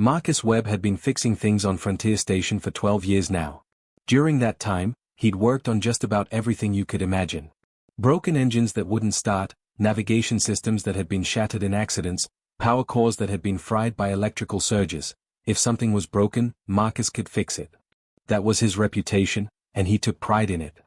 Marcus Webb had been fixing things on Frontier Station for 12 years now. During that time, he'd worked on just about everything you could imagine. Broken engines that wouldn't start, navigation systems that had been shattered in accidents, power cores that had been fried by electrical surges. If something was broken, Marcus could fix it. That was his reputation, and he took pride in it.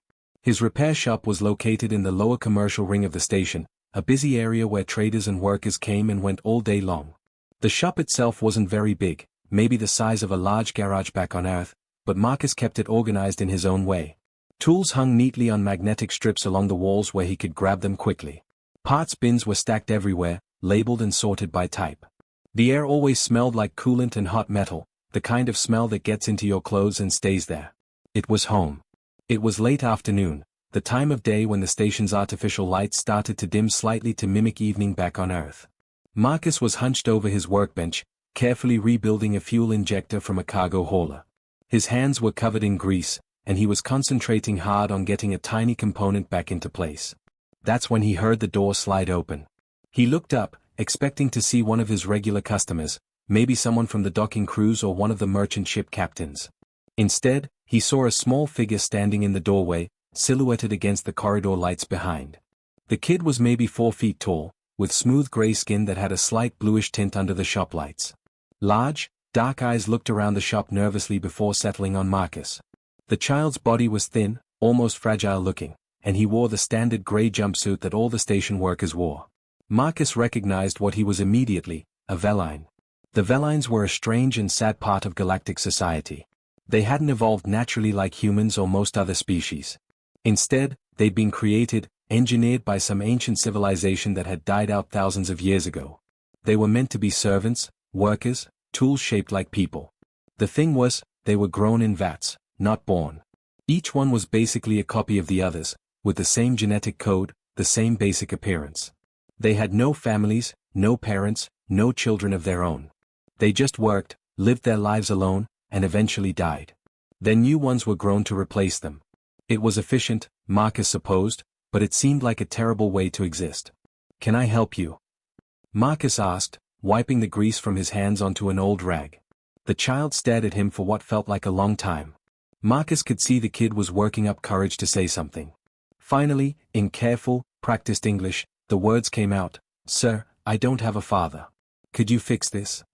His repair shop was located in the lower commercial ring of the station, a busy area where traders and workers came and went all day long. The shop itself wasn't very big, maybe the size of a large garage back on Earth, but Marcus kept it organized in his own way. Tools hung neatly on magnetic strips along the walls where he could grab them quickly. Parts bins were stacked everywhere, labeled and sorted by type. The air always smelled like coolant and hot metal, the kind of smell that gets into your clothes and stays there. It was home. It was late afternoon, the time of day when the station's artificial lights started to dim slightly to mimic evening back on Earth. Marcus was hunched over his workbench, carefully rebuilding a fuel injector from a cargo hauler. His hands were covered in grease, and he was concentrating hard on getting a tiny component back into place. That's when he heard the door slide open. He looked up, expecting to see one of his regular customers, maybe someone from the docking crews or one of the merchant ship captains. Instead, he saw a small figure standing in the doorway, silhouetted against the corridor lights behind. The kid was maybe 4 feet tall, with smooth gray skin that had a slight bluish tint under the shop lights. Large, dark eyes looked around the shop nervously before settling on Marcus. The child's body was thin, almost fragile looking, and he wore the standard gray jumpsuit that all the station workers wore. Marcus recognized what he was immediately, a Veline. The Velines were a strange and sad part of galactic society. They hadn't evolved naturally like humans or most other species. Instead, they'd been created, engineered by some ancient civilization that had died out thousands of years ago. They were meant to be servants, workers, tools shaped like people. The thing was, they were grown in vats, not born. Each one was basically a copy of the others, with the same genetic code, the same basic appearance. They had no families, no parents, no children of their own. They just worked, lived their lives alone, and eventually died. Then new ones were grown to replace them. It was efficient, Marcus supposed, but it seemed like a terrible way to exist. "Can I help you?" Marcus asked, wiping the grease from his hands onto an old rag. The child stared at him for what felt like a long time. Marcus could see the kid was working up courage to say something. Finally, in careful, practiced English, the words came out, "Sir, I don't have a father. Could you fix this?"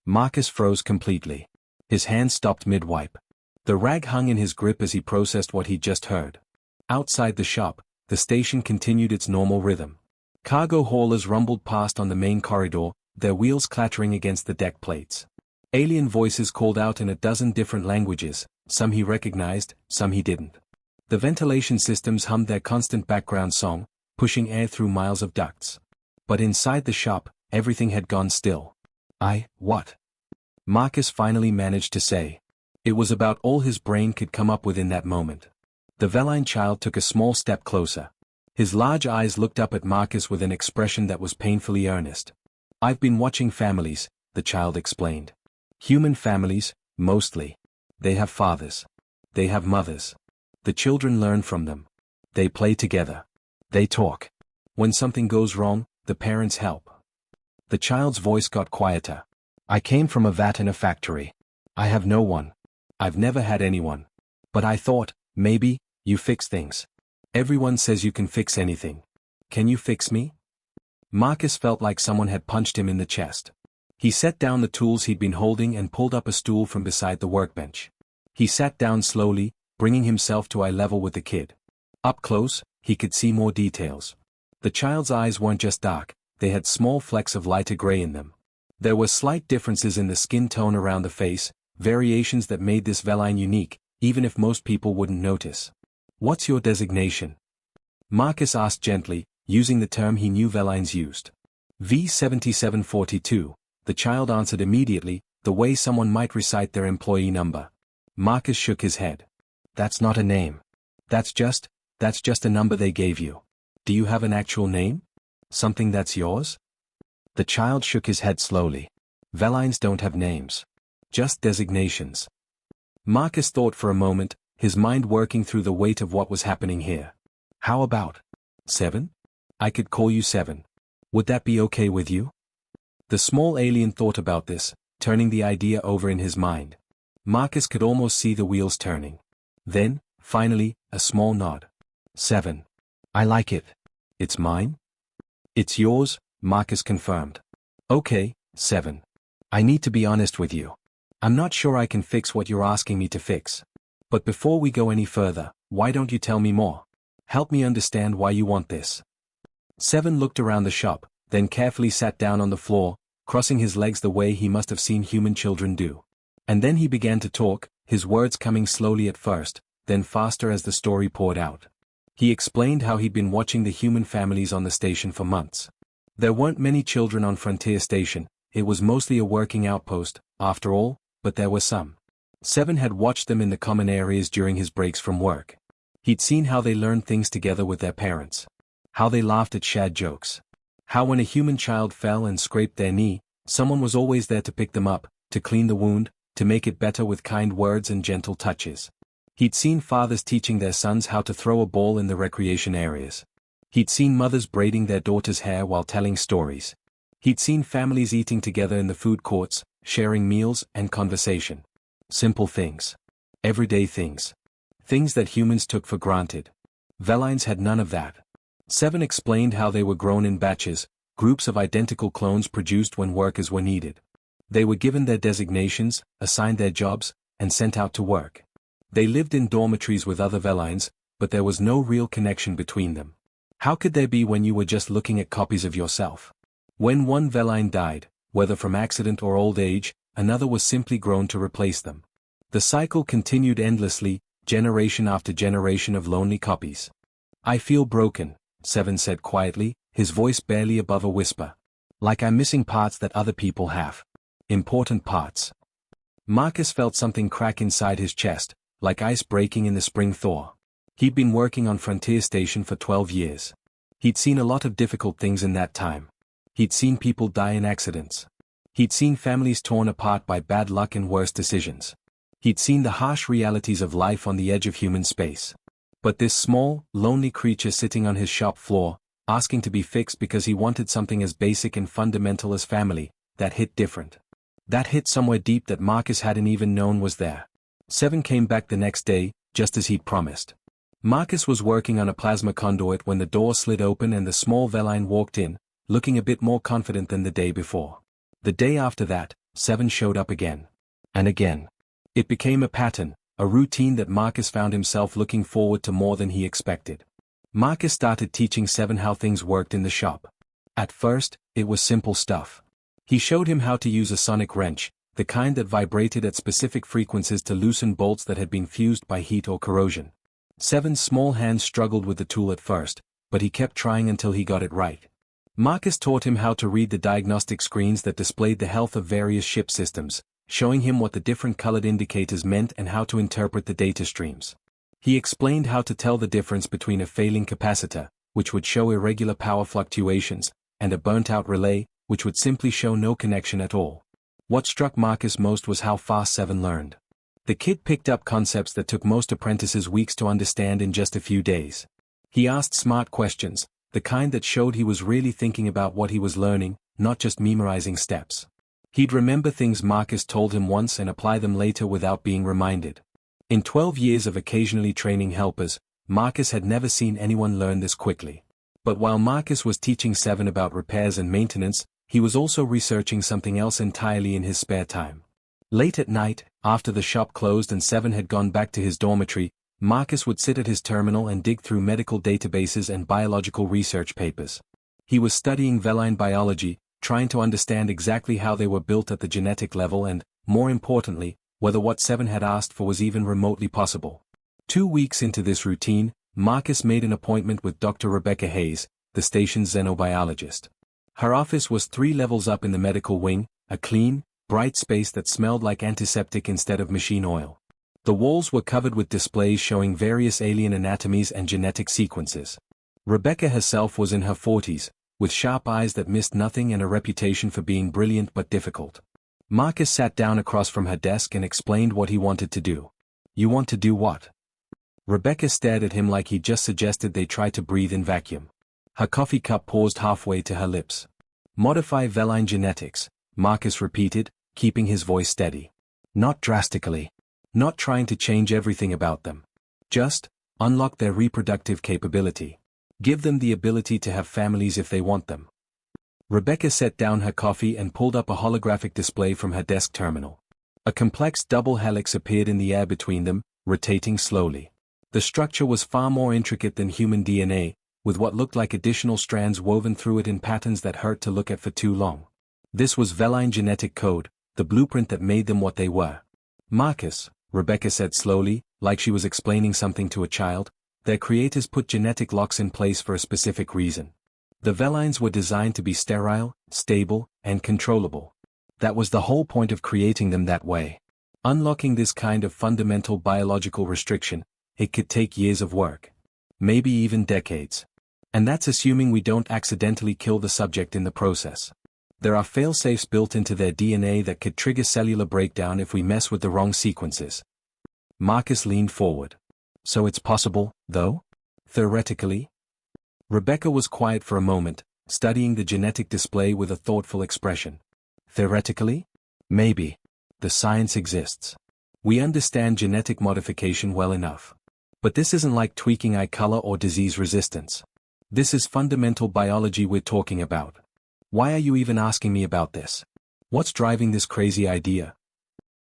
Marcus froze completely. His hand stopped mid-wipe. The rag hung in his grip as he processed what he'd just heard. Outside the shop, the station continued its normal rhythm. Cargo haulers rumbled past on the main corridor, their wheels clattering against the deck plates. Alien voices called out in a dozen different languages, some he recognized, some he didn't. The ventilation systems hummed their constant background song, pushing air through miles of ducts. But inside the shop, everything had gone still. What? Marcus finally managed to say. It was about all his brain could come up with in that moment. The Veline child took a small step closer. His large eyes looked up at Marcus with an expression that was painfully earnest. "I've been watching families," the child explained. "Human families, mostly. They have fathers. They have mothers. The children learn from them. They play together. They talk. When something goes wrong, the parents help." The child's voice got quieter. "I came from a vat in a factory. I have no one. I've never had anyone. But I thought, maybe, you fix things. Everyone says you can fix anything. Can you fix me?" Marcus felt like someone had punched him in the chest. He set down the tools he'd been holding and pulled up a stool from beside the workbench. He sat down slowly, bringing himself to eye level with the kid. Up close, he could see more details. The child's eyes weren't just dark, they had small flecks of lighter gray in them. There were slight differences in the skin tone around the face, variations that made this Veline unique, even if most people wouldn't notice. "What's your designation?" Marcus asked gently, using the term he knew Velines used. "V7742, the child answered immediately, the way someone might recite their employee number. Marcus shook his head. "That's not a name. That's just a number they gave you. Do you have an actual name? Something that's yours?" The child shook his head slowly. "Velines don't have names. Just designations." Marcus thought for a moment, his mind working through the weight of what was happening here. "How about 7? I could call you 7. Would that be okay with you?" The small alien thought about this, turning the idea over in his mind. Marcus could almost see the wheels turning. Then, finally, a small nod. 7. I like it. It's mine? It's yours, Marcus confirmed. Okay, 7. I need to be honest with you. I'm not sure I can fix what you're asking me to fix. But before we go any further, why don't you tell me more? Help me understand why you want this. 7 looked around the shop, then carefully sat down on the floor, crossing his legs the way he must have seen human children do. And then he began to talk, his words coming slowly at first, then faster as the story poured out. He explained how he'd been watching the human families on the station for months. There weren't many children on Frontier Station, it was mostly a working outpost, after all, but there were some. 7 had watched them in the common areas during his breaks from work. He'd seen how they learned things together with their parents. How they laughed at shared jokes. How when a human child fell and scraped their knee, someone was always there to pick them up, to clean the wound, to make it better with kind words and gentle touches. He'd seen fathers teaching their sons how to throw a ball in the recreation areas. He'd seen mothers braiding their daughters' hair while telling stories. He'd seen families eating together in the food courts, sharing meals and conversation. Simple things. Everyday things. Things that humans took for granted. Velines had none of that. 7 explained how they were grown in batches, groups of identical clones produced when workers were needed. They were given their designations, assigned their jobs, and sent out to work. They lived in dormitories with other Velines, but there was no real connection between them. How could there be when you were just looking at copies of yourself? When one Veline died, whether from accident or old age, another was simply grown to replace them. The cycle continued endlessly, generation after generation of lonely copies. I feel broken, 7 said quietly, his voice barely above a whisper. Like I'm missing parts that other people have. Important parts. Marcus felt something crack inside his chest, like ice breaking in the spring thaw. He'd been working on Frontier Station for 12 years. He'd seen a lot of difficult things in that time. He'd seen people die in accidents. He'd seen families torn apart by bad luck and worse decisions. He'd seen the harsh realities of life on the edge of human space. But this small, lonely creature sitting on his shop floor, asking to be fixed because he wanted something as basic and fundamental as family, that hit different. That hit somewhere deep that Marcus hadn't even known was there. 7 came back the next day, just as he'd promised. Marcus was working on a plasma conduit when the door slid open and the small Veline walked in, looking a bit more confident than the day before. The day after that, 7 showed up again. And again. It became a pattern, a routine that Marcus found himself looking forward to more than he expected. Marcus started teaching 7 how things worked in the shop. At first, it was simple stuff. He showed him how to use a sonic wrench, the kind that vibrated at specific frequencies to loosen bolts that had been fused by heat or corrosion. 7's small hands struggled with the tool at first, but he kept trying until he got it right. Marcus taught him how to read the diagnostic screens that displayed the health of various ship systems, showing him what the different colored indicators meant and how to interpret the data streams. He explained how to tell the difference between a failing capacitor, which would show irregular power fluctuations, and a burnt-out relay, which would simply show no connection at all. What struck Marcus most was how fast 7 learned. The kid picked up concepts that took most apprentices weeks to understand in just a few days. He asked smart questions, the kind that showed he was really thinking about what he was learning, not just memorizing steps. He'd remember things Marcus told him once and apply them later without being reminded. In 12 years of occasionally training helpers, Marcus had never seen anyone learn this quickly. But while Marcus was teaching 7 about repairs and maintenance, he was also researching something else entirely in his spare time. Late at night, after the shop closed and 7 had gone back to his dormitory, Marcus would sit at his terminal and dig through medical databases and biological research papers. He was studying Veline biology, trying to understand exactly how they were built at the genetic level and, more importantly, whether what 7 had asked for was even remotely possible. 2 weeks into this routine, Marcus made an appointment with Dr. Rebecca Hayes, the station's xenobiologist. Her office was 3 levels up in the medical wing, a clean, bright space that smelled like antiseptic instead of machine oil. The walls were covered with displays showing various alien anatomies and genetic sequences. Rebecca herself was in her 40s, with sharp eyes that missed nothing and a reputation for being brilliant but difficult. Marcus sat down across from her desk and explained what he wanted to do. You want to do what? Rebecca stared at him like he'd just suggested they try to breathe in vacuum. Her coffee cup paused halfway to her lips. Modify Veline genetics, Marcus repeated, keeping his voice steady. Not drastically. Not trying to change everything about them. Just, unlock their reproductive capability. Give them the ability to have families if they want them. Rebecca set down her coffee and pulled up a holographic display from her desk terminal. A complex double helix appeared in the air between them, rotating slowly. The structure was far more intricate than human DNA, with what looked like additional strands woven through it in patterns that hurt to look at for too long. This was Veline genetic code, the blueprint that made them what they were. Marcus, Rebecca said slowly, like she was explaining something to a child, their creators put genetic locks in place for a specific reason. The Velines were designed to be sterile, stable, and controllable. That was the whole point of creating them that way. Unlocking this kind of fundamental biological restriction, it could take years of work. Maybe even decades. And that's assuming we don't accidentally kill the subject in the process. There are fail-safes built into their DNA that could trigger cellular breakdown if we mess with the wrong sequences. Marcus leaned forward. So it's possible, though? Theoretically? Rebecca was quiet for a moment, studying the genetic display with a thoughtful expression. Theoretically? Maybe. The science exists. We understand genetic modification well enough. But this isn't like tweaking eye color or disease resistance. This is fundamental biology we're talking about. Why are you even asking me about this? What's driving this crazy idea?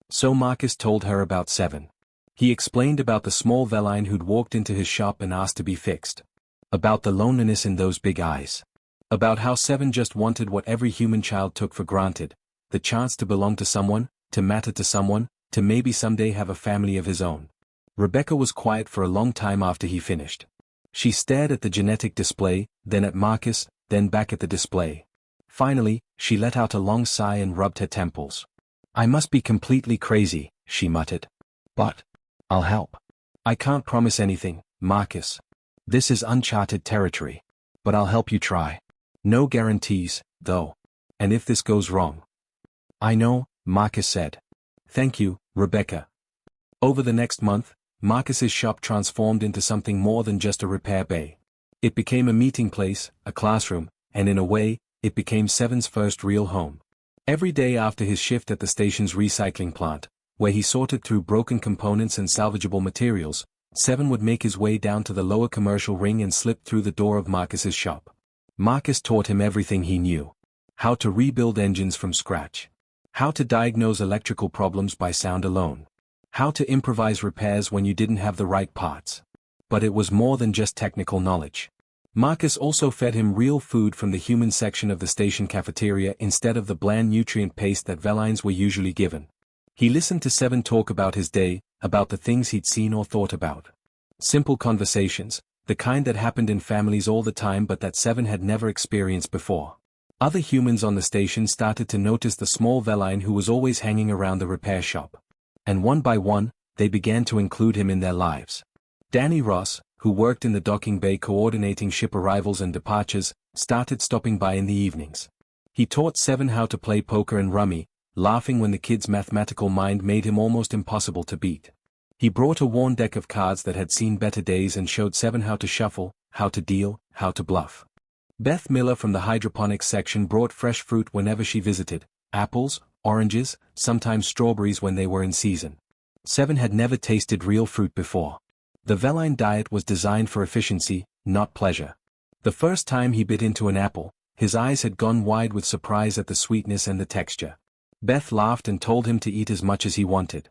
So Marcus told her about Seven. He explained about the small Veline who'd walked into his shop and asked to be fixed. About the loneliness in those big eyes. About how Seven just wanted what every human child took for granted, the chance to belong to someone, to matter to someone, to maybe someday have a family of his own. Rebecca was quiet for a long time after he finished. She stared at the genetic display, then at Marcus, then back at the display. Finally, she let out a long sigh and rubbed her temples. I must be completely crazy, she muttered. But I'll help. I can't promise anything, Marcus. This is uncharted territory. But I'll help you try. No guarantees, though. And if this goes wrong? I know, Marcus said. Thank you, Rebecca. Over the next month, Marcus's shop transformed into something more than just a repair bay. It became a meeting place, a classroom, and in a way, it became Seven's first real home. Every day after his shift at the station's recycling plant, where he sorted through broken components and salvageable materials, Seven would make his way down to the lower commercial ring and slip through the door of Marcus's shop. Marcus taught him everything he knew. How to rebuild engines from scratch. How to diagnose electrical problems by sound alone. How to improvise repairs when you didn't have the right parts. But it was more than just technical knowledge. Marcus also fed him real food from the human section of the station cafeteria instead of the bland nutrient paste that Velines were usually given. He listened to Seven talk about his day, about the things he'd seen or thought about. Simple conversations, the kind that happened in families all the time but that Seven had never experienced before. Other humans on the station started to notice the small Veline who was always hanging around the repair shop. And one by one, they began to include him in their lives. Danny Ross, who worked in the docking bay coordinating ship arrivals and departures, started stopping by in the evenings. He taught Seven how to play poker and rummy, laughing when the kid's mathematical mind made him almost impossible to beat. He brought a worn deck of cards that had seen better days and showed Seven how to shuffle, how to deal, how to bluff. Beth Miller from the hydroponics section brought fresh fruit whenever she visited, apples, oranges, sometimes strawberries when they were in season. Seven had never tasted real fruit before. The Veline diet was designed for efficiency, not pleasure. The first time he bit into an apple, his eyes had gone wide with surprise at the sweetness and the texture. Beth laughed and told him to eat as much as he wanted.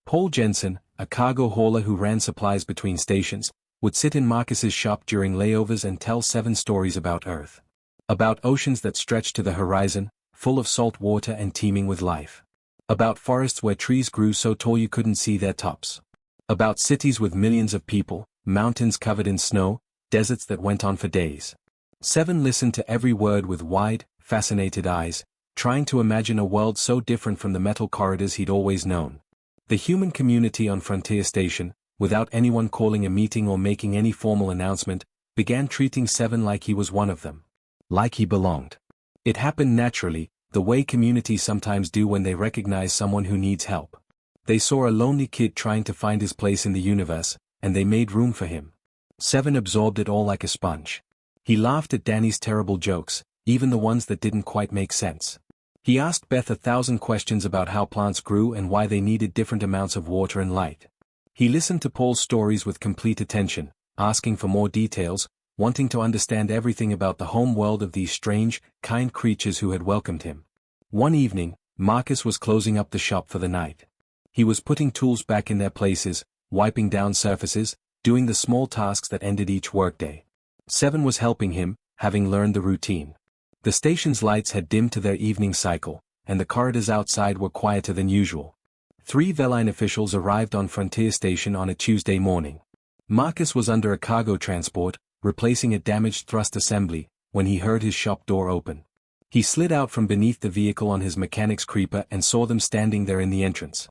Paul Jensen, a cargo hauler who ran supplies between stations, would sit in Marcus's shop during layovers and tell Seven stories about Earth. About oceans that stretched to the horizon, full of salt water and teeming with life. About forests where trees grew so tall you couldn't see their tops. About cities with millions of people, mountains covered in snow, deserts that went on for days. Seven listened to every word with wide, fascinated eyes, trying to imagine a world so different from the metal corridors he'd always known. The human community on Frontier Station, without anyone calling a meeting or making any formal announcement, began treating Seven like he was one of them. Like he belonged. It happened naturally, the way communities sometimes do when they recognize someone who needs help. They saw a lonely kid trying to find his place in the universe, and they made room for him. Seven absorbed it all like a sponge. He laughed at Danny's terrible jokes, even the ones that didn't quite make sense. He asked Beth 1,000 questions about how plants grew and why they needed different amounts of water and light. He listened to Paul's stories with complete attention, asking for more details, wanting to understand everything about the home world of these strange, kind creatures who had welcomed him. One evening, Marcus was closing up the shop for the night. He was putting tools back in their places, wiping down surfaces, doing the small tasks that ended each workday. Seven was helping him, having learned the routine. The station's lights had dimmed to their evening cycle, and the corridors outside were quieter than usual. 3 Veline officials arrived on Frontier Station on a Tuesday morning. Marcus was under a cargo transport, replacing a damaged thrust assembly, when he heard his shop door open. He slid out from beneath the vehicle on his mechanic's creeper and saw them standing there in the entrance.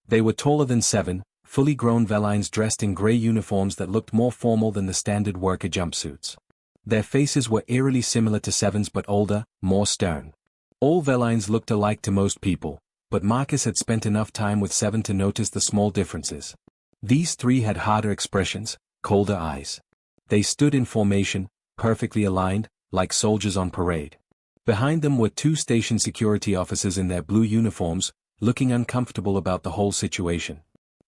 They were taller than Seven, fully grown Velines dressed in gray uniforms that looked more formal than the standard worker jumpsuits. Their faces were eerily similar to Seven's but older, more stern. All Velines looked alike to most people, but Marcus had spent enough time with Seven to notice the small differences. These 3 had harder expressions, colder eyes. They stood in formation, perfectly aligned, like soldiers on parade. Behind them were 2 station security officers in their blue uniforms, looking uncomfortable about the whole situation.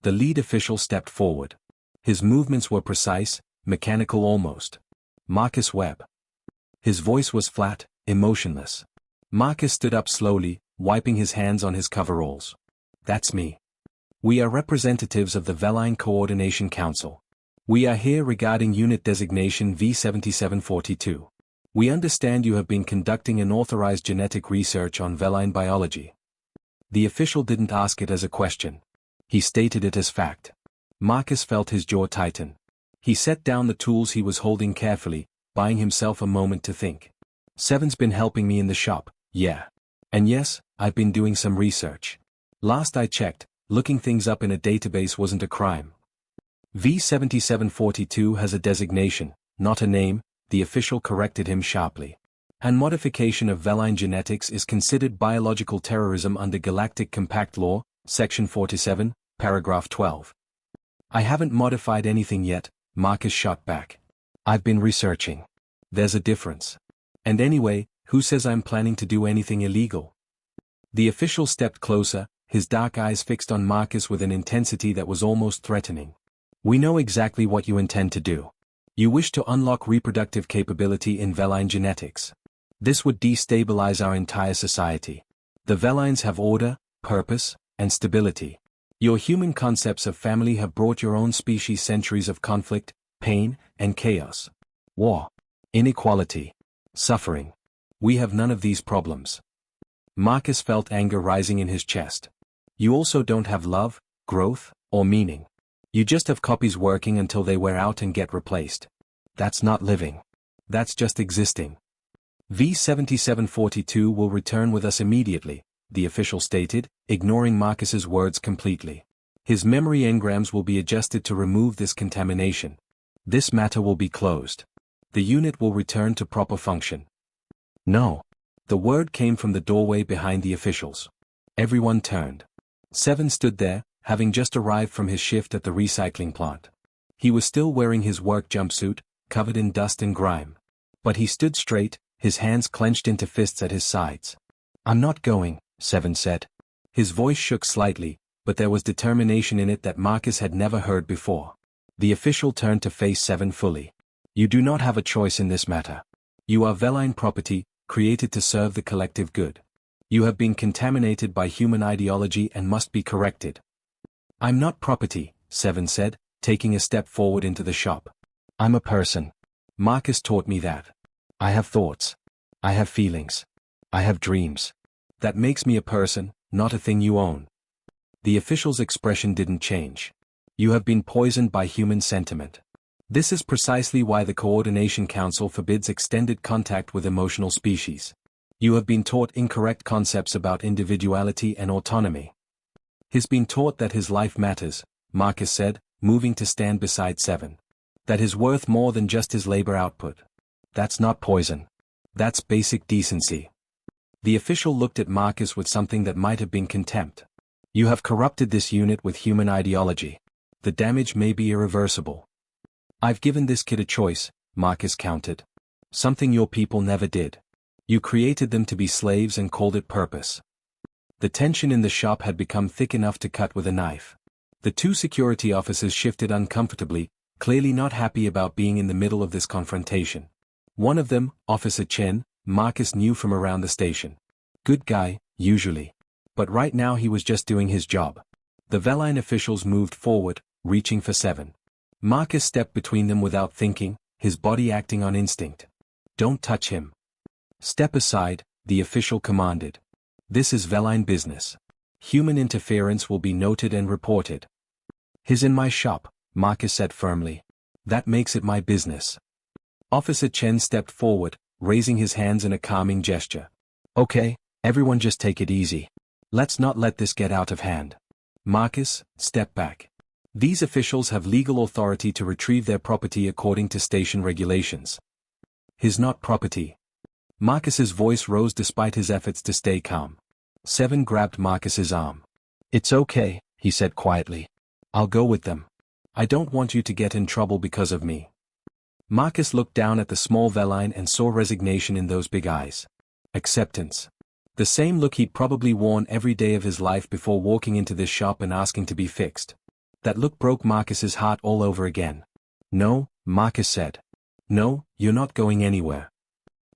The lead official stepped forward. His movements were precise, mechanical almost. Marcus Webb. His voice was flat, emotionless. Marcus stood up slowly, wiping his hands on his coveralls. That's me. We are representatives of the Veline Coordination Council. We are here regarding Unit Designation V7742. We understand you have been conducting unauthorized genetic research on Veline biology. The official didn't ask it as a question. He stated it as fact. Marcus felt his jaw tighten. He set down the tools he was holding carefully, buying himself a moment to think. Seven's been helping me in the shop, yeah. And yes, I've been doing some research. Last I checked, looking things up in a database wasn't a crime. V7742 has a designation, not a name, the official corrected him sharply. And modification of Veline genetics is considered biological terrorism under Galactic Compact Law, Section 47, Paragraph 12. I haven't modified anything yet, Marcus shot back. I've been researching. There's a difference. And anyway, who says I'm planning to do anything illegal? The official stepped closer, his dark eyes fixed on Marcus with an intensity that was almost threatening. We know exactly what you intend to do. You wish to unlock reproductive capability in Veline genetics. This would destabilize our entire society. The Velines have order, purpose, and stability. Your human concepts of family have brought your own species centuries of conflict, pain, and chaos. War, inequality, suffering. We have none of these problems. Marcus felt anger rising in his chest. You also don't have love, growth, or meaning. You just have copies working until they wear out and get replaced. That's not living. That's just existing. V7742 will return with us immediately, the official stated, ignoring Marcus's words completely. His memory engrams will be adjusted to remove this contamination. This matter will be closed. The unit will return to proper function. No. The word came from the doorway behind the officials. Everyone turned. Seven stood there, having just arrived from his shift at the recycling plant. He was still wearing his work jumpsuit, covered in dust and grime. But he stood straight, his hands clenched into fists at his sides. I'm not going, Seven said. His voice shook slightly, but there was determination in it that Marcus had never heard before. The official turned to face Seven fully. You do not have a choice in this matter. You are Veline property, created to serve the collective good. You have been contaminated by human ideology and must be corrected. I'm not property, Seven said, taking a step forward into the shop. I'm a person. Marcus taught me that. I have thoughts. I have feelings. I have dreams. That makes me a person, not a thing you own. The official's expression didn't change. You have been poisoned by human sentiment. This is precisely why the Coordination Council forbids extended contact with emotional species. You have been taught incorrect concepts about individuality and autonomy. He's been taught that his life matters, Marcus said, moving to stand beside Seven. That he's worth more than just his labor output. That's not poison. That's basic decency. The official looked at Marcus with something that might have been contempt. You have corrupted this unit with human ideology. The damage may be irreversible. I've given this kid a choice, Marcus countered. Something your people never did. You created them to be slaves and called it purpose. The tension in the shop had become thick enough to cut with a knife. The two security officers shifted uncomfortably, clearly not happy about being in the middle of this confrontation. One of them, Officer Chen, Marcus knew from around the station. Good guy, usually. But right now he was just doing his job. The Veline officials moved forward, reaching for 7. Marcus stepped between them without thinking, his body acting on instinct. Don't touch him. Step aside, the official commanded. This is Veline business. Human interference will be noted and reported. He's in my shop, Marcus said firmly. That makes it my business. Officer Chen stepped forward, raising his hands in a calming gesture. Okay, everyone just take it easy. Let's not let this get out of hand. Marcus, step back. These officials have legal authority to retrieve their property according to station regulations. His not property. Marcus's voice rose despite his efforts to stay calm. 7 grabbed Marcus's arm. It's okay, he said quietly. I'll go with them. I don't want you to get in trouble because of me. Marcus looked down at the small Veline and saw resignation in those big eyes. Acceptance. The same look he'd probably worn every day of his life before walking into this shop and asking to be fixed. That look broke Marcus's heart all over again. No, Marcus said. No, you're not going anywhere.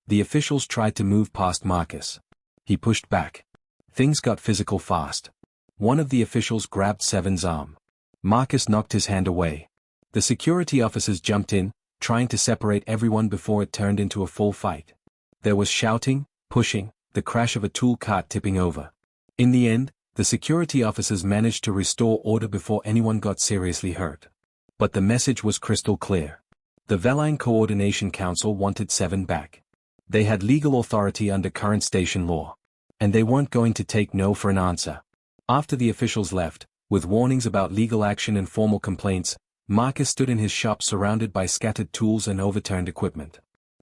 The officials tried to move past Marcus. He pushed back. Things got physical fast. One of the officials grabbed 7's arm. Marcus knocked his hand away. The security officers jumped in, trying to separate everyone before it turned into a full fight. There was shouting, pushing, the crash of a tool cart tipping over. In the end, the security officers managed to restore order before anyone got seriously hurt. But the message was crystal clear. The Veline Coordination Council wanted 7 back. They had legal authority under current station law. And they weren't going to take no for an answer. After the officials left, with warnings about legal action and formal complaints, Marcus stood in his shop surrounded by scattered tools and overturned equipment.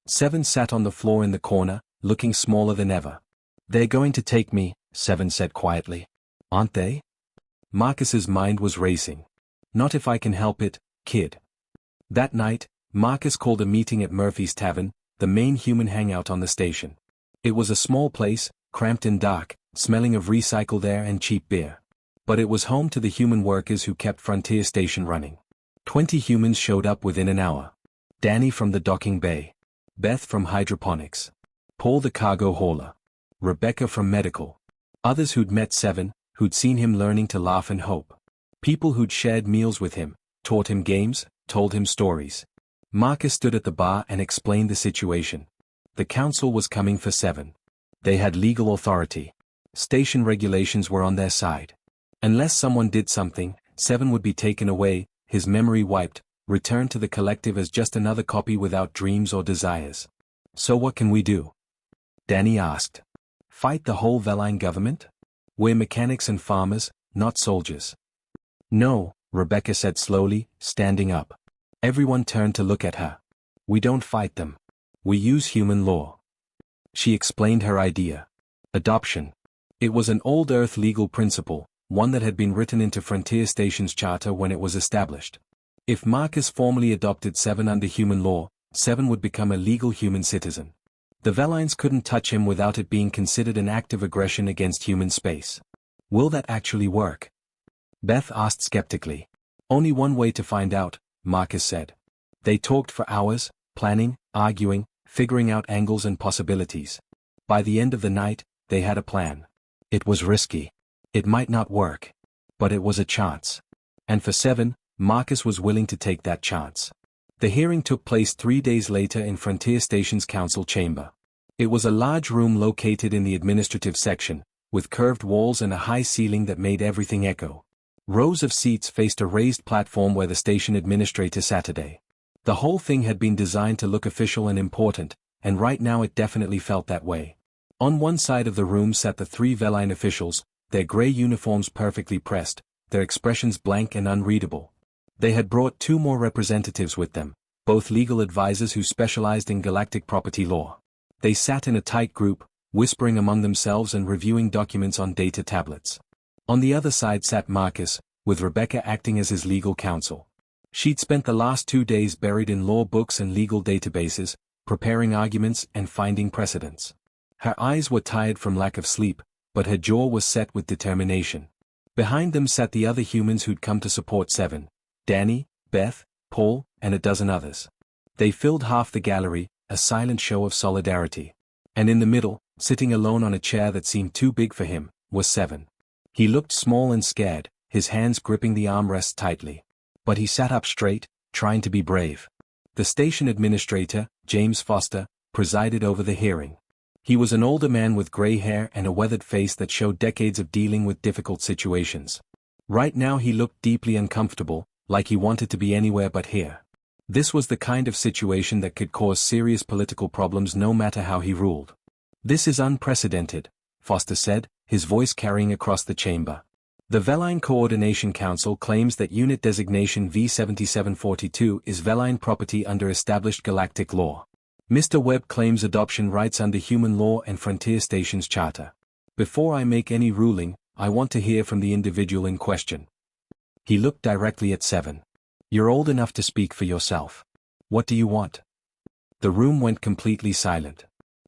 7 sat on the floor in the corner, looking smaller than ever. They're going to take me, 7 said quietly. Aren't they? Marcus's mind was racing. Not if I can help it, kid. That night, Marcus called a meeting at Murphy's Tavern, the main human hangout on the station. It was a small place, cramped and dark, smelling of recycled air and cheap beer. But it was home to the human workers who kept Frontier Station running. 20 humans showed up within an hour. Danny from the docking bay. Beth from hydroponics. Paul the cargo hauler. Rebecca from medical. Others who'd met 7, who'd seen him learning to laugh and hope. People who'd shared meals with him, taught him games, told him stories. Marcus stood at the bar and explained the situation. The council was coming for 7. They had legal authority. Station regulations were on their side. Unless someone did something, 7 would be taken away, his memory wiped, returned to the collective as just another copy without dreams or desires. So what can we do? Danny asked. Fight the whole Veline government? We're mechanics and farmers, not soldiers. No, Rebecca said slowly, standing up. Everyone turned to look at her. We don't fight them. We use human law. She explained her idea. Adoption. It was an old Earth legal principle, one that had been written into Frontier Station's charter when it was established. If Marcus formally adopted 7 under human law, 7 would become a legal human citizen. The Velines couldn't touch him without it being considered an act of aggression against human space. Will that actually work? Beth asked skeptically. Only one way to find out, Marcus said. They talked for hours, planning, arguing, figuring out angles and possibilities. By the end of the night, they had a plan. It was risky. It might not work. But it was a chance. And for 7, Marcus was willing to take that chance. The hearing took place 3 days later in Frontier Station's council chamber. It was a large room located in the administrative section, with curved walls and a high ceiling that made everything echo. Rows of seats faced a raised platform where the station administrator sat today. The whole thing had been designed to look official and important, and right now it definitely felt that way. On one side of the room sat the 3 Veline officials, their gray uniforms perfectly pressed, their expressions blank and unreadable. They had brought 2 more representatives with them, both legal advisors who specialized in galactic property law. They sat in a tight group, whispering among themselves and reviewing documents on data tablets. On the other side sat Marcus, with Rebecca acting as his legal counsel. She'd spent the last 2 days buried in law books and legal databases, preparing arguments and finding precedents. Her eyes were tired from lack of sleep, but her jaw was set with determination. Behind them sat the other humans who'd come to support Seven: Danny, Beth, Paul, and a dozen others. They filled half the gallery, a silent show of solidarity. And in the middle, sitting alone on a chair that seemed too big for him, was Seven. He looked small and scared, his hands gripping the armrests tightly. But he sat up straight, trying to be brave. The station administrator, James Foster, presided over the hearing. He was an older man with gray hair and a weathered face that showed decades of dealing with difficult situations. Right now he looked deeply uncomfortable, like he wanted to be anywhere but here. This was the kind of situation that could cause serious political problems no matter how he ruled. "This is unprecedented," Foster said, his voice carrying across the chamber. "The Veline Coordination Council claims that Unit Designation V7742 is Veline property under established galactic law. Mr. Webb claims adoption rights under human law and Frontier Station's charter. Before I make any ruling, I want to hear from the individual in question." He looked directly at Seven. "You're old enough to speak for yourself. What do you want?" The room went completely silent.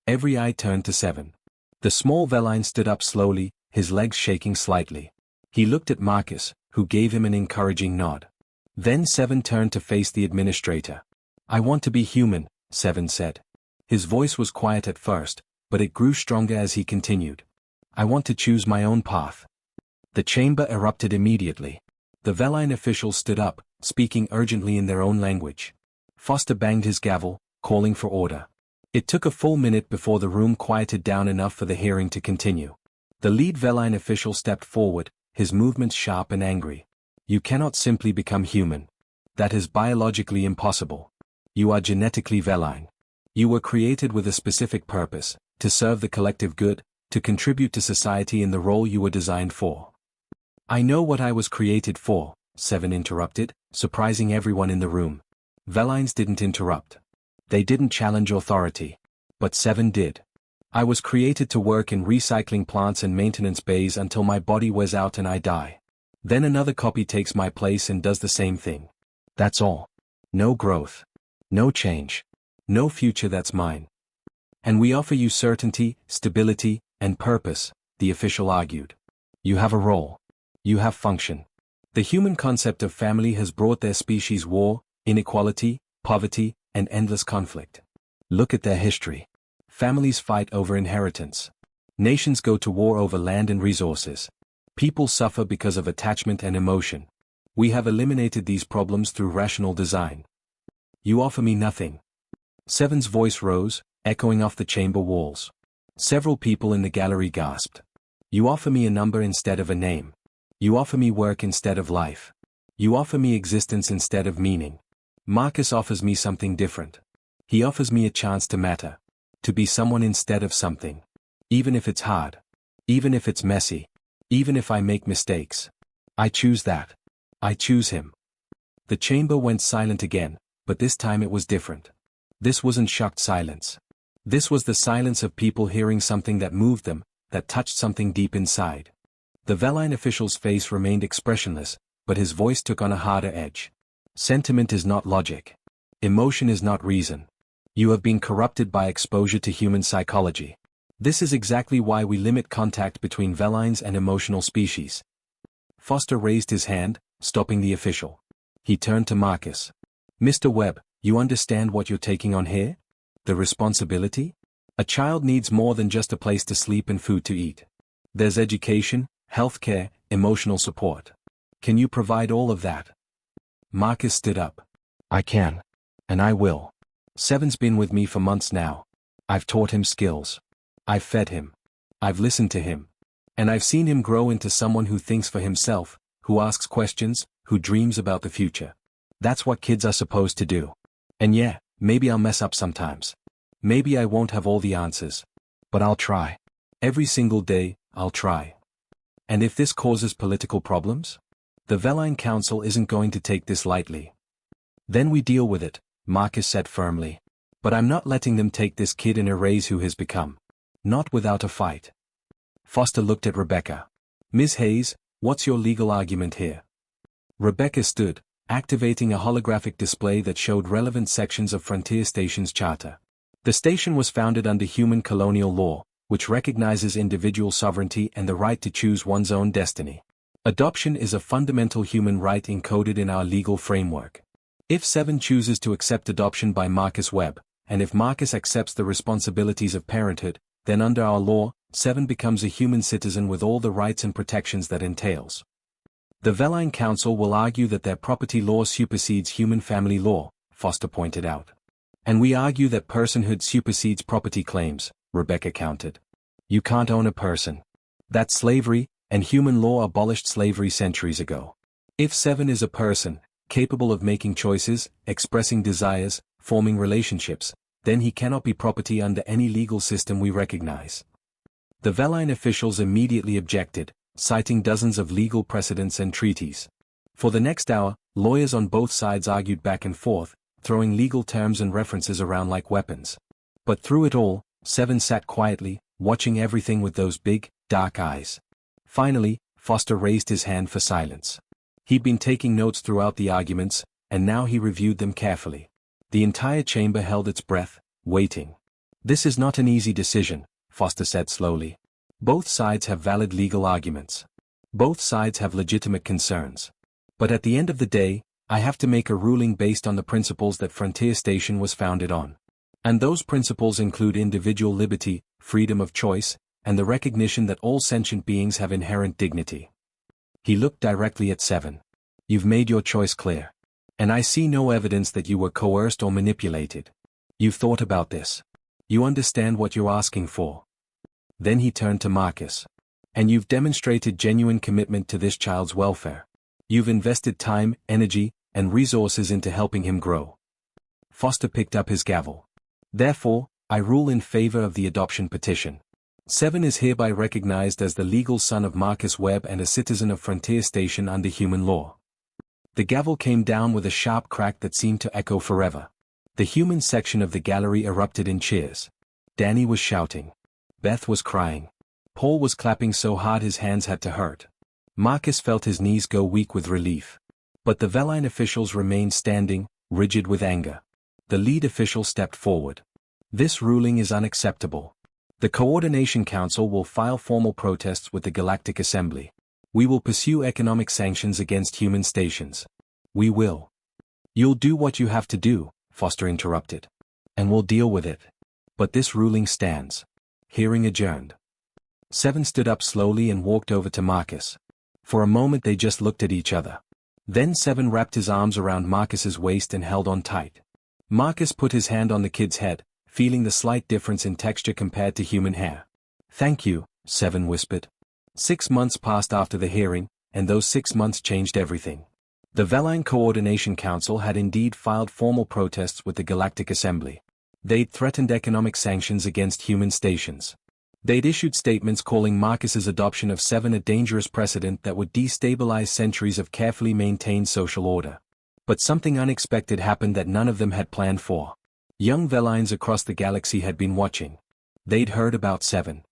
Every eye turned to Seven. The small Veline stood up slowly, his legs shaking slightly. He looked at Marcus, who gave him an encouraging nod. Then Seven turned to face the administrator. "I want to be human," Seven said. His voice was quiet at first, but it grew stronger as he continued. "I want to choose my own path." The chamber erupted immediately. The Veline officials stood up, speaking urgently in their own language. Foster banged his gavel, calling for order. It took a full minute before the room quieted down enough for the hearing to continue. The lead Veline official stepped forward, his movements sharp and angry. "You cannot simply become human. That is biologically impossible. You are genetically Veline. You were created with a specific purpose, to serve the collective good, to contribute to society in the role you were designed for." "I know what I was created for," Seven interrupted, surprising everyone in the room. Velines didn't interrupt. They didn't challenge authority. But Seven did. "I was created to work in recycling plants and maintenance bays until my body wears out and I die. Then another copy takes my place and does the same thing. That's all. No growth. No change. No future that's mine. And we offer you certainty, stability, and purpose," the official argued. "You have a role. You have function. The human concept of family has brought their species war, inequality, poverty, and endless conflict. Look at their history. Families fight over inheritance. Nations go to war over land and resources. People suffer because of attachment and emotion. We have eliminated these problems through rational design. You offer me nothing." Seven's voice rose, echoing off the chamber walls. Several people in the gallery gasped. "You offer me a number instead of a name. You offer me work instead of life. You offer me existence instead of meaning. Marcus offers me something different. He offers me a chance to matter. To be someone instead of something. Even if it's hard. Even if it's messy. Even if I make mistakes. I choose that. I choose him." The chamber went silent again, but this time it was different. This wasn't shocked silence. This was the silence of people hearing something that moved them, that touched something deep inside. The Veline official's face remained expressionless, but his voice took on a harder edge. "Sentiment is not logic. Emotion is not reason. You have been corrupted by exposure to human psychology. This is exactly why we limit contact between Velines and emotional species." Foster raised his hand, stopping the official. He turned to Marcus. "Mr. Webb, you understand what you're taking on here? The responsibility? A child needs more than just a place to sleep and food to eat. There's education, healthcare, emotional support. Can you provide all of that?" Marcus stood up. "I can. And I will. Seven's been with me for months now. I've taught him skills. I've fed him. I've listened to him. And I've seen him grow into someone who thinks for himself, who asks questions, who dreams about the future. That's what kids are supposed to do. And yeah, maybe I'll mess up sometimes. Maybe I won't have all the answers. But I'll try. Every single day, I'll try. And if this causes political problems? The Veline Council isn't going to take this lightly. Then we deal with it," Marcus said firmly. "But I'm not letting them take this kid and erase who he's become. Not without a fight." Foster looked at Rebecca. "Ms. Hayes, what's your legal argument here?" Rebecca stood, activating a holographic display that showed relevant sections of Frontier Station's charter. The station was founded under human colonial law, which recognizes individual sovereignty and the right to choose one's own destiny. Adoption is a fundamental human right encoded in our legal framework. If 7 chooses to accept adoption by Marcus Webb, and if Marcus accepts the responsibilities of parenthood, then under our law, 7 becomes a human citizen with all the rights and protections that entails. The Veline Council will argue that their property law supersedes human family law, Foster pointed out. And we argue that personhood supersedes property claims, Rebecca countered. You can't own a person. That's slavery, and human law abolished slavery centuries ago. If 7 is a person, capable of making choices, expressing desires, forming relationships, then he cannot be property under any legal system we recognize. The Veline officials immediately objected, citing dozens of legal precedents and treaties. For the next hour, lawyers on both sides argued back and forth, throwing legal terms and references around like weapons. But through it all, 7 sat quietly, watching everything with those big, dark eyes. Finally, Foster raised his hand for silence. He'd been taking notes throughout the arguments, and now he reviewed them carefully. The entire chamber held its breath, waiting. This is not an easy decision, Foster said slowly. Both sides have valid legal arguments. Both sides have legitimate concerns. But at the end of the day, I have to make a ruling based on the principles that Frontier Station was founded on. And those principles include individual liberty, freedom of choice, and the recognition that all sentient beings have inherent dignity. He looked directly at 7. You've made your choice clear. And I see no evidence that you were coerced or manipulated. You've thought about this. You understand what you're asking for. Then he turned to Marcus. And you've demonstrated genuine commitment to this child's welfare. You've invested time, energy, and resources into helping him grow. Foster picked up his gavel. Therefore, I rule in favor of the adoption petition. 7 is hereby recognized as the legal son of Marcus Webb and a citizen of Frontier Station under human law. The gavel came down with a sharp crack that seemed to echo forever. The human section of the gallery erupted in cheers. Danny was shouting. Beth was crying. Paul was clapping so hard his hands had to hurt. Marcus felt his knees go weak with relief. But the Veline officials remained standing, rigid with anger. The lead official stepped forward. This ruling is unacceptable. The Coordination Council will file formal protests with the Galactic Assembly. We will pursue economic sanctions against human stations. We will. You'll do what you have to do, Foster interrupted. And we'll deal with it. But this ruling stands. Hearing adjourned. 7 stood up slowly and walked over to Marcus. For a moment they just looked at each other. Then 7 wrapped his arms around Marcus's waist and held on tight. Marcus put his hand on the kid's head, feeling the slight difference in texture compared to human hair. Thank you, 7 whispered. 6 months passed after the hearing, and those 6 months changed everything. The Veline Coordination Council had indeed filed formal protests with the Galactic Assembly. They'd threatened economic sanctions against human stations. They'd issued statements calling Marcus's adoption of 7 a dangerous precedent that would destabilize centuries of carefully maintained social order. But something unexpected happened that none of them had planned for. Young Velines across the galaxy had been watching. They'd heard about 7.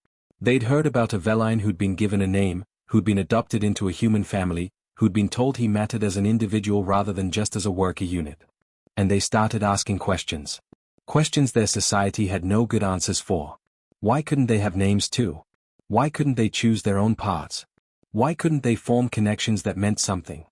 They'd heard about a Veline who'd been given a name, who'd been adopted into a human family, who'd been told he mattered as an individual rather than just as a worker unit. And they started asking questions. Questions their society had no good answers for. Why couldn't they have names too? Why couldn't they choose their own paths? Why couldn't they form connections that meant something?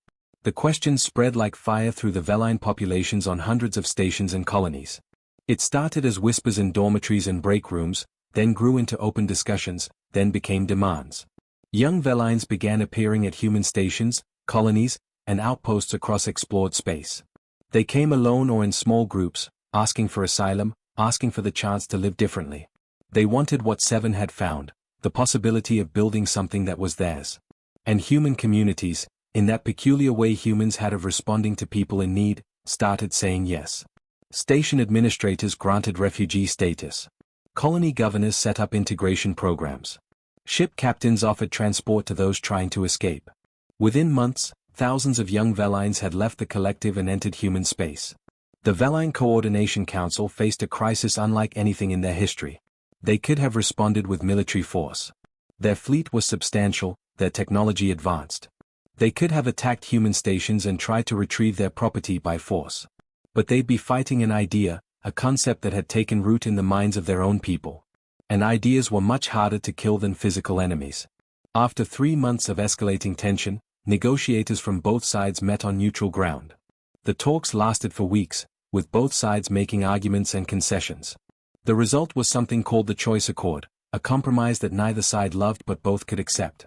The questions spread like fire through the Veline populations on hundreds of stations and colonies. It started as whispers in dormitories and break rooms, then grew into open discussions, then became demands. Young Velines began appearing at human stations, colonies, and outposts across explored space. They came alone or in small groups, asking for asylum, asking for the chance to live differently. They wanted what 7 had found, the possibility of building something that was theirs. And human communities, in that peculiar way humans had of responding to people in need, started saying yes. Station administrators granted refugee status. Colony governors set up integration programs. Ship captains offered transport to those trying to escape. Within months, thousands of young Velines had left the collective and entered human space. The Veline Coordination Council faced a crisis unlike anything in their history. They could have responded with military force. Their fleet was substantial, their technology advanced. They could have attacked human stations and tried to retrieve their property by force. But they'd be fighting an idea, a concept that had taken root in the minds of their own people. And ideas were much harder to kill than physical enemies. After 3 months of escalating tension, negotiators from both sides met on neutral ground. The talks lasted for weeks, with both sides making arguments and concessions. The result was something called the Choice Accord, a compromise that neither side loved but both could accept.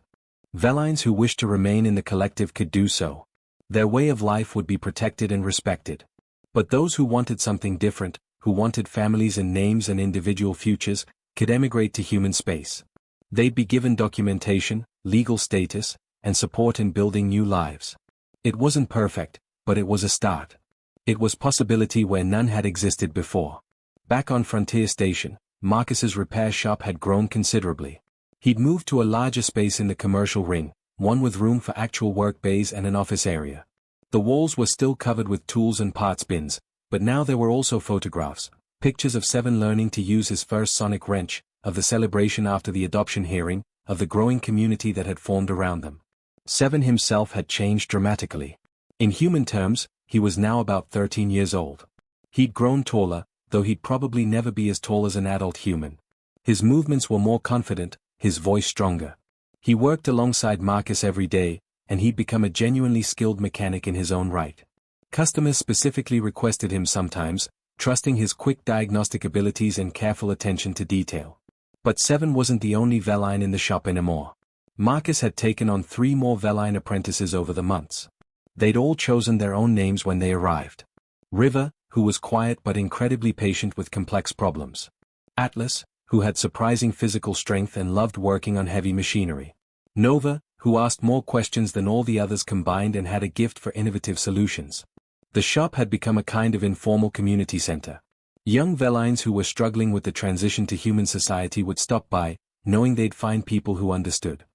Velines who wished to remain in the collective could do so. Their way of life would be protected and respected. But those who wanted something different, who wanted families and names and individual futures, could emigrate to human space. They'd be given documentation, legal status, and support in building new lives. It wasn't perfect, but it was a start. It was possibility where none had existed before. Back on Frontier Station, Marcus's repair shop had grown considerably. He'd moved to a larger space in the commercial ring, one with room for actual work bays and an office area. The walls were still covered with tools and parts bins, but now there were also photographs, pictures of Seven learning to use his first sonic wrench, of the celebration after the adoption hearing, of the growing community that had formed around them. Seven himself had changed dramatically. In human terms, he was now about 13 years old. He'd grown taller, though he'd probably never be as tall as an adult human. His movements were more confident, his voice stronger. He worked alongside Marcus every day, and he'd become a genuinely skilled mechanic in his own right. Customers specifically requested him sometimes, trusting his quick diagnostic abilities and careful attention to detail. But Seven wasn't the only Veline in the shop anymore. Marcus had taken on 3 more Veline apprentices over the months. They'd all chosen their own names when they arrived. River, who was quiet but incredibly patient with complex problems. Atlas, who had surprising physical strength and loved working on heavy machinery. Nova, who asked more questions than all the others combined and had a gift for innovative solutions. The shop had become a kind of informal community center. Young Velines who were struggling with the transition to human society would stop by, knowing they'd find people who understood.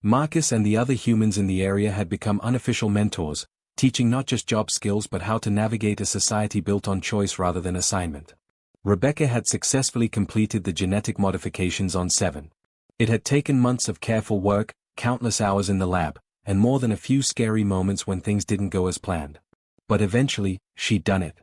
Marcus and the other humans in the area had become unofficial mentors, teaching not just job skills but how to navigate a society built on choice rather than assignment. Rebecca had successfully completed the genetic modifications on Seven. It had taken months of careful work, countless hours in the lab, and more than a few scary moments when things didn't go as planned. But eventually, she'd done it.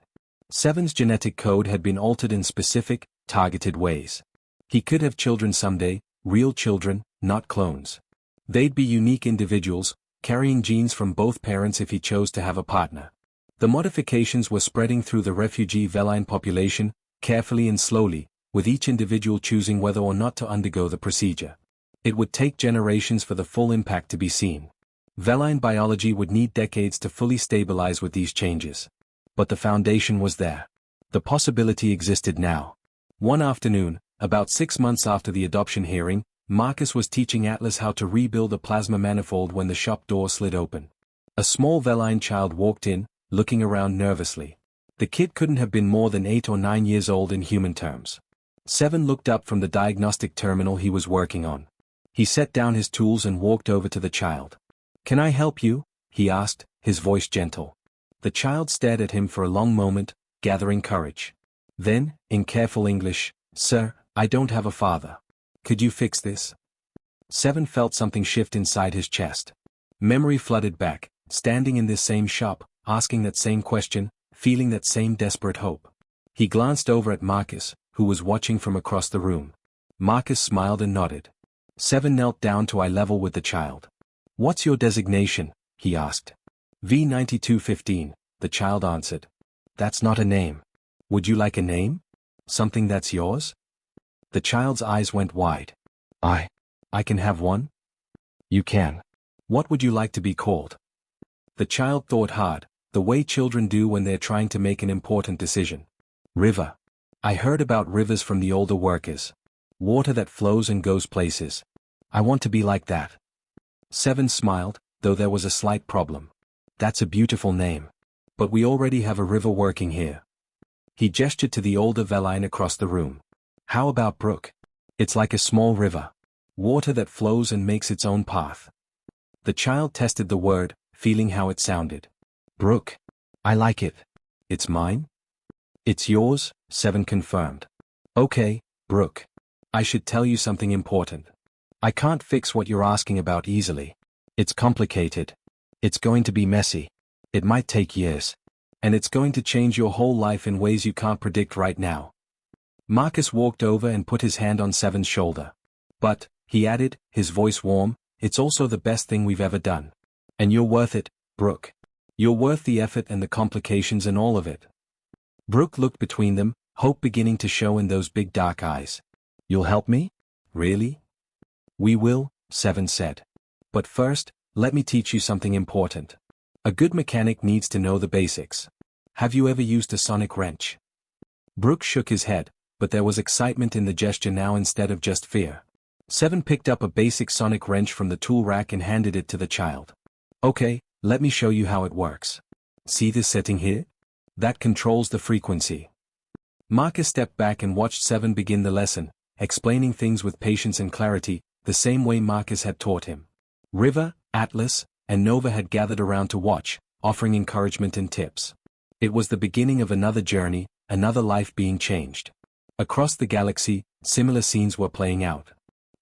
Seven's genetic code had been altered in specific, targeted ways. He could have children someday, real children, not clones. They'd be unique individuals, carrying genes from both parents if he chose to have a partner. The modifications were spreading through the refugee Veline population, carefully and slowly, with each individual choosing whether or not to undergo the procedure. It would take generations for the full impact to be seen. Veline biology would need decades to fully stabilize with these changes. But the foundation was there. The possibility existed now. One afternoon, about 6 months after the adoption hearing, Marcus was teaching Atlas how to rebuild a plasma manifold when the shop door slid open. A small Veline child walked in, looking around nervously. The kid couldn't have been more than 8 or 9 years old in human terms. Seven looked up from the diagnostic terminal he was working on. He set down his tools and walked over to the child. "Can I help you?" he asked, his voice gentle. The child stared at him for a long moment, gathering courage. Then, in careful English, "Sir, I don't have a father. Could you fix this?" Seven felt something shift inside his chest. Memory flooded back, standing in this same shop, asking that same question, feeling that same desperate hope. He glanced over at Marcus, who was watching from across the room. Marcus smiled and nodded. Seven knelt down to eye level with the child. "What's your designation?" he asked. V9215, the child answered. "That's not a name. Would you like a name? Something that's yours?" The child's eyes went wide. I can have one?" "You can. What would you like to be called?" The child thought hard, the way children do when they're trying to make an important decision. "River. I heard about rivers from the older workers. Water that flows and goes places. I want to be like that." Seven smiled, though there was a slight problem. "That's a beautiful name. But we already have a river working here." He gestured to the older Veline across the room. "How about Brook? It's like a small river. Water that flows and makes its own path." The child tested the word, feeling how it sounded. "Brook. I like it. It's mine?" "It's yours," Seven confirmed. "Okay, Brook. I should tell you something important. I can't fix what you're asking about easily. It's complicated. It's going to be messy. It might take years. And it's going to change your whole life in ways you can't predict right now." Marcus walked over and put his hand on Seven's shoulder. But, he added, his voice warm, it's also the best thing we've ever done. And you're worth it, Brooke. You're worth the effort and the complications and all of it. Brooke looked between them, hope beginning to show in those big dark eyes. You'll help me? Really? We will, Seven said. But first, let me teach you something important. A good mechanic needs to know the basics. Have you ever used a sonic wrench? Brooke shook his head, but there was excitement in the gesture now instead of just fear. Seven picked up a basic sonic wrench from the tool rack and handed it to the child. Okay, let me show you how it works. See this setting here? That controls the frequency. Marcus stepped back and watched Seven begin the lesson, explaining things with patience and clarity, the same way Marcus had taught him. River, Atlas, and Nova had gathered around to watch, offering encouragement and tips. It was the beginning of another journey, another life being changed. Across the galaxy, similar scenes were playing out.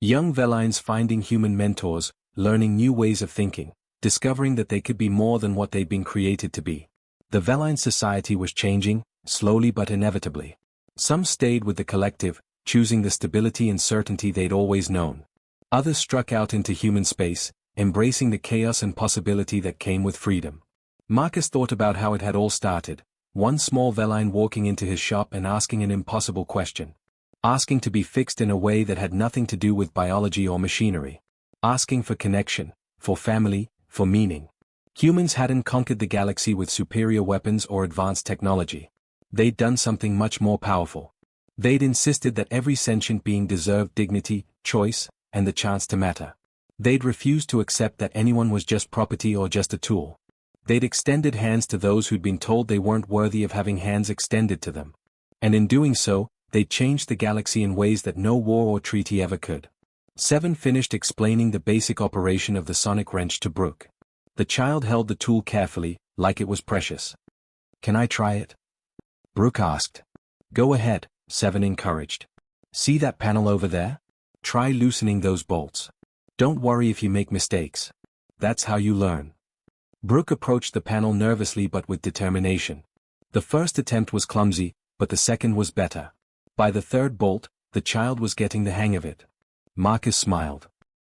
Young Velines finding human mentors, learning new ways of thinking, discovering that they could be more than what they'd been created to be. The Veline society was changing, slowly but inevitably. Some stayed with the collective, choosing the stability and certainty they'd always known. Others struck out into human space, embracing the chaos and possibility that came with freedom. Marcus thought about how it had all started, one small Veline walking into his shop and asking an impossible question. Asking to be fixed in a way that had nothing to do with biology or machinery. Asking for connection, for family, for meaning. Humans hadn't conquered the galaxy with superior weapons or advanced technology. They'd done something much more powerful. They'd insisted that every sentient being deserved dignity, choice, and the chance to matter. They'd refused to accept that anyone was just property or just a tool. They'd extended hands to those who'd been told they weren't worthy of having hands extended to them. And in doing so, they'd changed the galaxy in ways that no war or treaty ever could. Seven finished explaining the basic operation of the sonic wrench to Brooke. The child held the tool carefully, like it was precious. Can I try it? Brooke asked. Go ahead, Seven encouraged. See that panel over there? Try loosening those bolts. Don't worry if you make mistakes. That's how you learn. Brooke approached the panel nervously but with determination. The first attempt was clumsy, but the second was better. By the third bolt, the child was getting the hang of it. Marcus smiled.